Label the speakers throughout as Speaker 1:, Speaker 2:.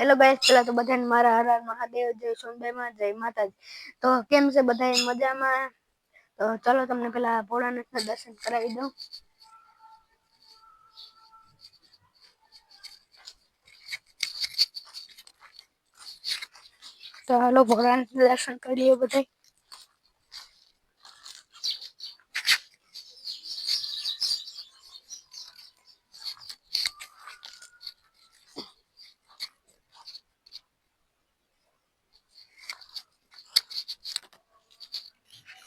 Speaker 1: Hello guys, પેલા તો બધાને મારા હર હર મહાદેવ, જય સોનભાઈમાં, જય માતાજી. તો કેમ છે બધા મજામાં? તો ચલો તમને પેલા ભોળાનાથના દર્શન કરાવી દઉં. તો હાલો ભોળાનાથના દર્શન કરી લઈએ બધા.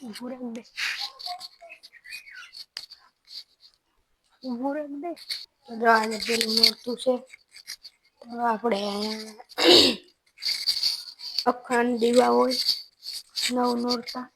Speaker 1: ઊભું રાખ દે. ઊભું રાખ દે. તો જો આજે પેલું નોરતું છે. તો આપણે અખંડ દીવા હોય નવ નોરતા.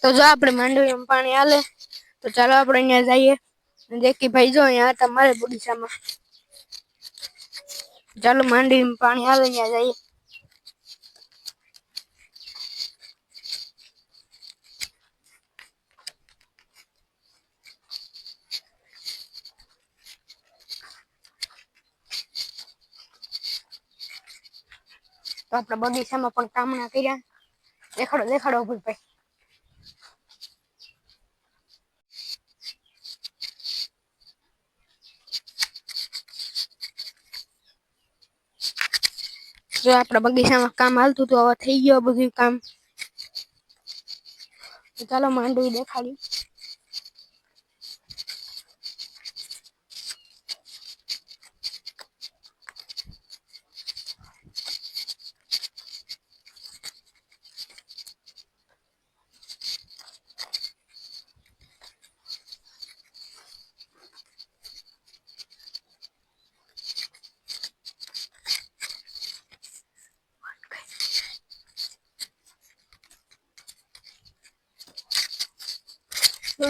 Speaker 1: તો જો આપણે માંડવીમાં પાણી હાલે, તો ચાલો આપણે અહીંયા જઈએ. જેકી ભાઈ જો અહીંયા તમારે બગીચામાં. ચાલો માંડવીમાં પાણી હાલે ત્યાં જઈએ. તો આપણા બગીચામાં પણ કામણા કર્યા. દેખાડો ભૂલભાઈ. જો આપણા બગીચામાં કામ હાલતું તો હવે થઈ ગયું બધું કામ. ચાલો માંડવી દેખાડી.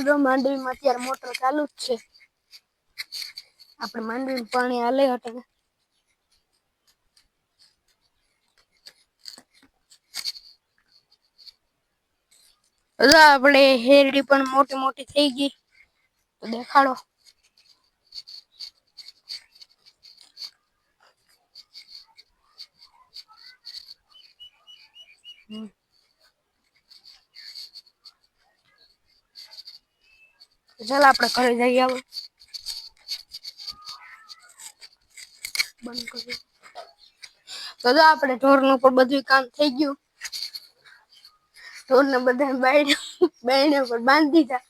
Speaker 1: તો માંડવીમાં અત્યારે મોટર ચાલુ જ છે. આપણે માંડવીમાં પાણી હાલે એટલે હવે આપણે હેરડી પણ મોટી મોટી થઈ ગઈ. તો દેખાડો. ચાલ આપણે ઘરે જઈએ હવે. બંધ કરી. તો જો આપણે ઢોરનું પણ બધું કામ થઈ ગયું. ઢોરને બધા બાયણા પર બાંધી દીધા.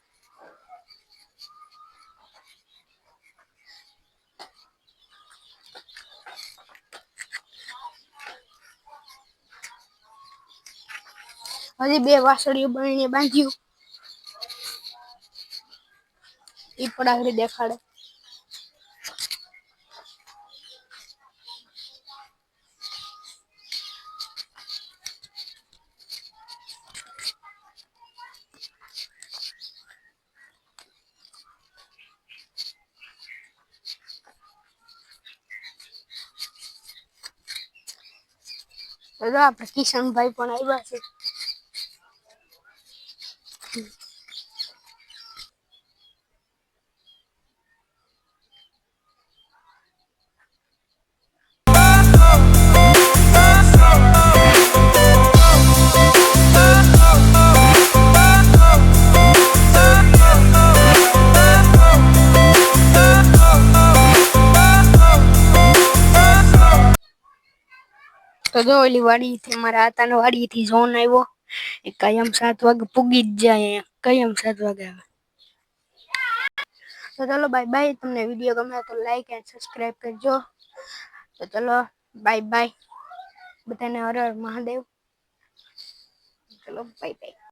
Speaker 1: હજી 2 વાસળીઓ બાયણે બાંધ્યું. ઈ પણ આગળ દેખાડે. હવે આપણે કિશનભાઈ પણ આવ્યા છે. તો જો ઓલી વાડીથી મારા આતાના વાડીથી ઝોન આવ્યો. એ કાયમ 7 વાગે પૂગી જ જાય. કાયમ 7 વાગે આવે. તો ચલો બાય બાય. તમને વિડીયો ગમે તો લાઈક એન્ડ સબસ્ક્રાઈબ કરજો. તો ચલો બાય બાય. બધાને હર હર મહાદેવ. ચલો બાય બાય.